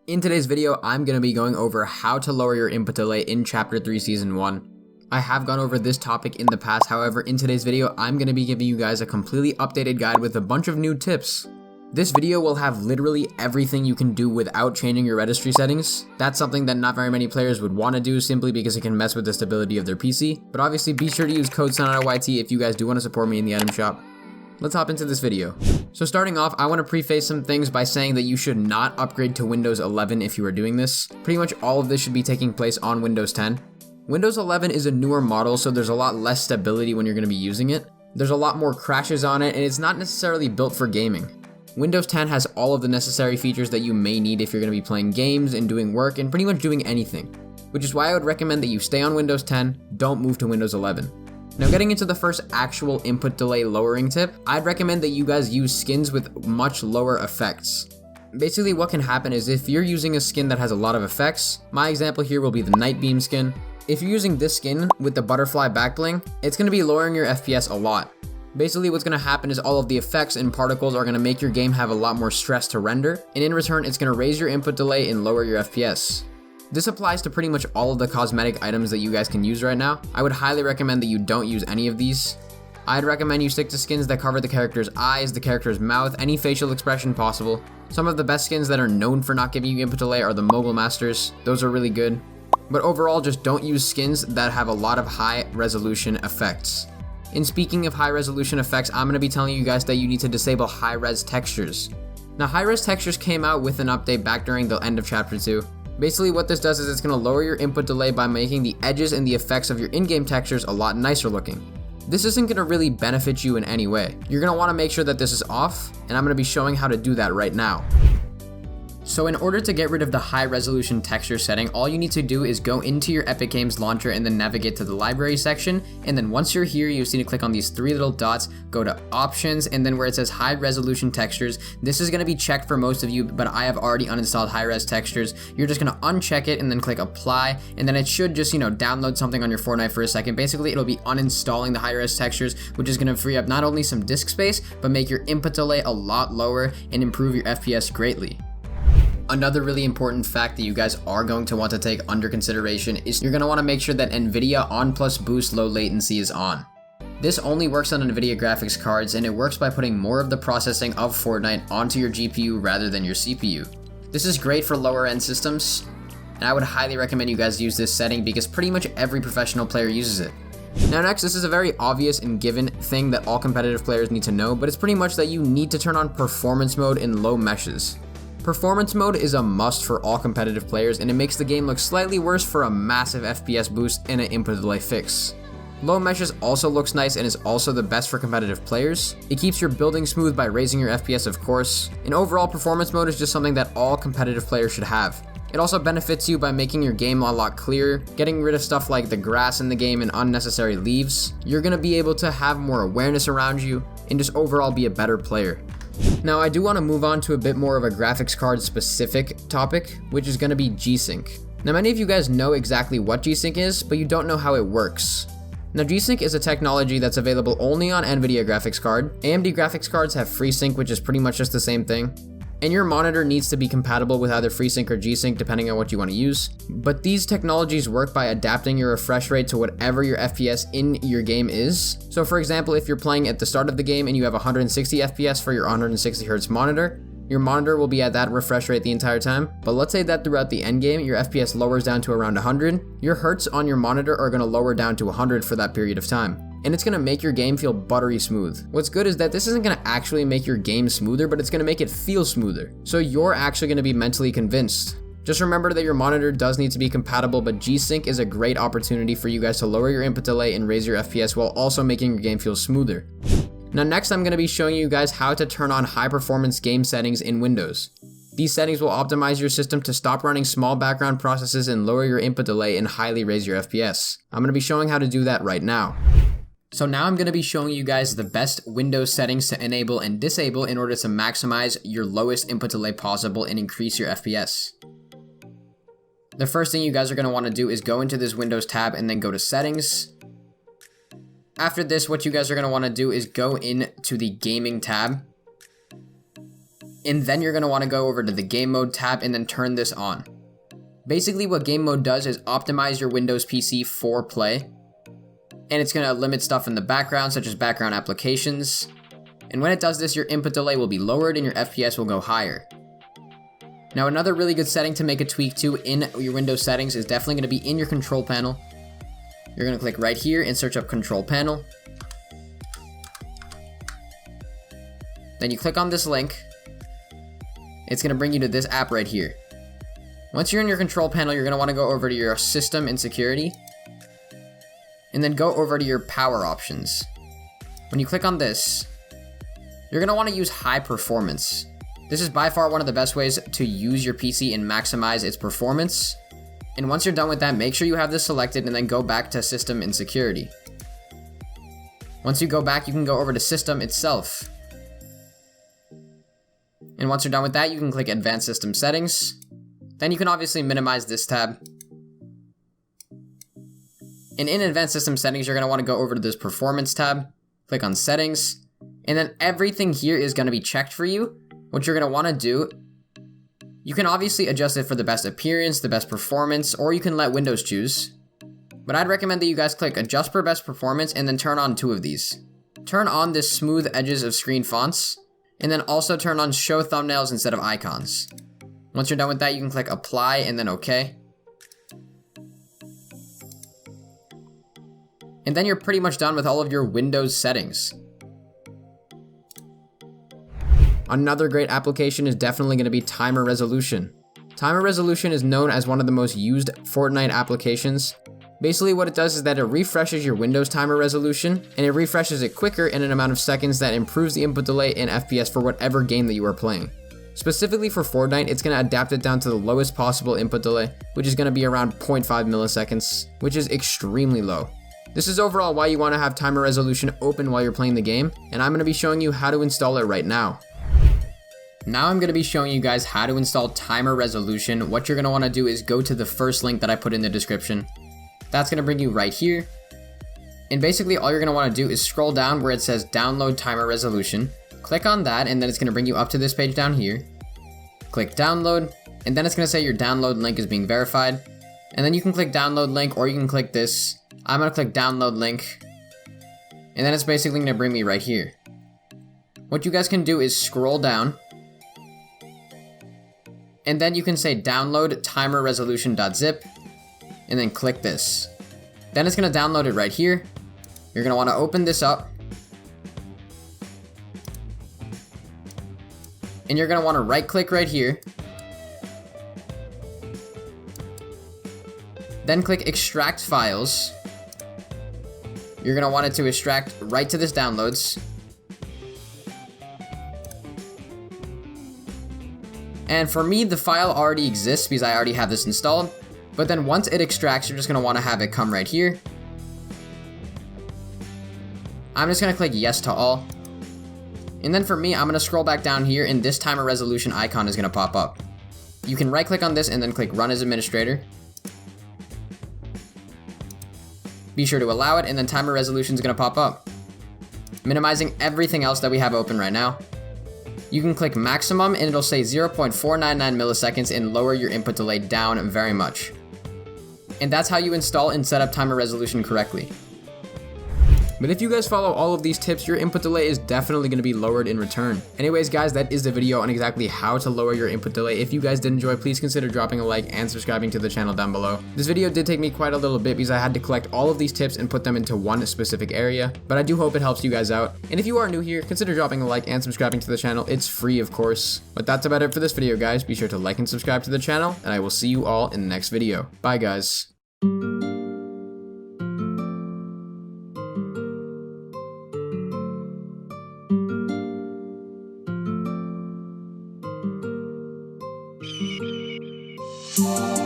In today's video, I'm going to be going over how to lower your input delay in Chapter 3 Season 1. I have gone over this topic in the past, however, in today's video, I'm going to be giving you guys a completely updated guide with a bunch of new tips. This video will have literally everything you can do without changing your registry settings. That's something that not very many players would want to do simply because it can mess with the stability of their PC. But obviously be sure to use code SonataYT if you guys do want to support me in the item shop. Let's hop into this video. So starting off, I want to preface some things by saying that you should not upgrade to Windows 11 if you are doing this. Pretty much all of this should be taking place on Windows 10. Windows 11 is a newer model, so there's a lot less stability when you're going to be using it. There's a lot more crashes on it, and it's not necessarily built for gaming. Windows 10 has all of the necessary features that you may need if you're going to be playing games and doing work and pretty much doing anything, which is why I would recommend that you stay on Windows 10, don't move to Windows 11. Now getting into the first actual input delay lowering tip, I'd recommend that you guys use skins with much lower effects. Basically what can happen is if you're using a skin that has a lot of effects, my example here will be the Night Beam skin. If you're using this skin with the butterfly back bling, it's going to be lowering your FPS a lot. Basically what's going to happen is all of the effects and particles are going to make your game have a lot more stress to render, and in return it's going to raise your input delay and lower your FPS. This applies to pretty much all of the cosmetic items that you guys can use right now. I would highly recommend that you don't use any of these. I'd recommend you stick to skins that cover the character's eyes, the character's mouth, any facial expression possible. Some of the best skins that are known for not giving you input delay are the Mogul Masters. Those are really good. But overall, just don't use skins that have a lot of high resolution effects. And speaking of high resolution effects, I'm going to be telling you guys that you need to disable high-res textures. Now high-res textures came out with an update back during the end of Chapter 2. Basically what this does is it's going to lower your input delay by making the edges and the effects of your in-game textures a lot nicer looking. This isn't going to really benefit you in any way. You're going to want to make sure that this is off, and I'm going to be showing how to do that right now. So in order to get rid of the high resolution texture setting, all you need to do is go into your Epic Games launcher and then navigate to the library section, and then once you're here, you just need to click on these three little dots, go to options, and then where it says high resolution textures, this is going to be checked for most of you, but I have already uninstalled high res textures. You're just going to uncheck it and then click apply, and then it should just, download something on your Fortnite for a second. Basically, it'll be uninstalling the high res textures, which is going to free up not only some disk space, but make your input delay a lot lower and improve your FPS greatly. Another really important fact that you guys are going to want to take under consideration is you're going to want to make sure that Nvidia On Plus Boost Low Latency is on. This only works on Nvidia graphics cards, and it works by putting more of the processing of Fortnite onto your GPU rather than your CPU. This is great for lower end systems, and I would highly recommend you guys use this setting because pretty much every professional player uses it. Now next, this is a very obvious and given thing that all competitive players need to know, but it's pretty much that you need to turn on performance mode in low meshes. Performance mode is a must for all competitive players, and it makes the game look slightly worse for a massive FPS boost and an input delay fix. Low meshes also looks nice and is also the best for competitive players. It keeps your building smooth by raising your FPS, of course, and overall performance mode is just something that all competitive players should have. It also benefits you by making your game a lot clearer, getting rid of stuff like the grass in the game and unnecessary leaves. You're going to be able to have more awareness around you and just overall be a better player. Now I do want to move on to a bit more of a graphics card specific topic, which is going to be G-Sync. Now many of you guys know exactly what G-Sync is, but you don't know how it works. Now G-Sync is a technology that's available only on Nvidia graphics card. AMD graphics cards have FreeSync, which is pretty much just the same thing. And your monitor needs to be compatible with either FreeSync or G-Sync depending on what you want to use. But these technologies work by adapting your refresh rate to whatever your FPS in your game is. So for example, if you're playing at the start of the game and you have 160 FPS for your 160 Hz monitor, your monitor will be at that refresh rate the entire time. But let's say that throughout the end game, your FPS lowers down to around 100, your hertz on your monitor are going to lower down to 100 for that period of time. And it's going to make your game feel buttery smooth. What's good is that this isn't going to actually make your game smoother, but it's going to make it feel smoother. So you're actually going to be mentally convinced. Just remember that your monitor does need to be compatible, but G-Sync is a great opportunity for you guys to lower your input delay and raise your FPS while also making your game feel smoother. Now next, I'm going to be showing you guys how to turn on high performance game settings in Windows. These settings will optimize your system to stop running small background processes and lower your input delay and highly raise your FPS. I'm going to be showing how to do that right now. So now I'm going to be showing you guys the best Windows settings to enable and disable in order to maximize your lowest input delay possible and increase your FPS. The first thing you guys are going to want to do is go into this Windows tab and then go to Settings. After this, what you guys are going to want to do is go into the Gaming tab. And then you're going to want to go over to the game mode tab and then turn this on. Basically what game mode does is optimize your Windows PC for play. And it's going to limit stuff in the background, such as background applications. And when it does this, your input delay will be lowered and your FPS will go higher. Now another really good setting to make a tweak to in your Windows settings is definitely going to be in your control panel. You're going to click right here and search up control panel. Then you click on this link. It's going to bring you to this app right here. Once you're in your control panel, you're going to want to go over to your system and security. And then go over to your power options. When you click on this, you're going to want to use high performance. This is by far one of the best ways to use your PC and maximize its performance. And once you're done with that, make sure you have this selected and then go back to system and security. Once you go back, you can go over to system itself. And once you're done with that, you can click advanced system settings. Then you can obviously minimize this tab. And in advanced system settings, you're going to want to go over to this performance tab, click on settings, and then everything here is going to be checked for you. What you're going to want to do, you can obviously adjust it for the best appearance, the best performance, or you can let Windows choose. But I'd recommend that you guys click adjust for best performance and then turn on 2 of these. Turn on this smooth edges of screen fonts, and then also turn on show thumbnails instead of icons. Once you're done with that, you can click apply and then OK. And then you're pretty much done with all of your Windows settings. Another great application is definitely going to be timer resolution. Timer resolution is known as one of the most used Fortnite applications. Basically what it does is that it refreshes your Windows timer resolution, and it refreshes it quicker in an amount of seconds that improves the input delay and FPS for whatever game that you are playing. Specifically for Fortnite, it's going to adapt it down to the lowest possible input delay, which is going to be around 0.5 milliseconds, which is extremely low. This is overall why you want to have timer resolution open while you're playing the game, and I'm going to be showing you how to install it right now. Now I'm going to be showing you guys how to install timer resolution. What you're going to want to do is go to the first link that I put in the description. That's going to bring you right here. And basically all you're going to want to do is scroll down where it says download timer resolution. Click on that and then it's going to bring you up to this page down here. Click download and then it's going to say your download link is being verified. And then you can click download link or you can click this. I'm going to click download link. And then it's basically going to bring me right here. What you guys can do is scroll down. And then you can say download timer resolution.zip and then click this. Then it's going to download it right here. You're going to want to open this up. And you're going to want to right click right here. Then click extract files. You're going to want it to extract right to this downloads. And for me, the file already exists because I already have this installed. But then once it extracts, you're just going to want to have it come right here. I'm just going to click yes to all. And then for me, I'm going to scroll back down here and this timer resolution icon is going to pop up. You can right click on this and then click run as administrator. Be sure to allow it and then timer resolution is going to pop up. Minimizing everything else that we have open right now. You can click maximum and it'll say 0.499 milliseconds and lower your input delay down very much. And that's how you install and set up timer resolution correctly. But if you guys follow all of these tips, your input delay is definitely going to be lowered in return. Anyways guys, that is the video on exactly how to lower your input delay. If you guys did enjoy, please consider dropping a like and subscribing to the channel down below. This video did take me quite a little bit because I had to collect all of these tips and put them into one specific area, but I do hope it helps you guys out. And if you are new here, consider dropping a like and subscribing to the channel. It's free, of course. But that's about it for this video guys. Be sure to like and subscribe to the channel, and I will see you all in the next video. Bye guys. Yeah.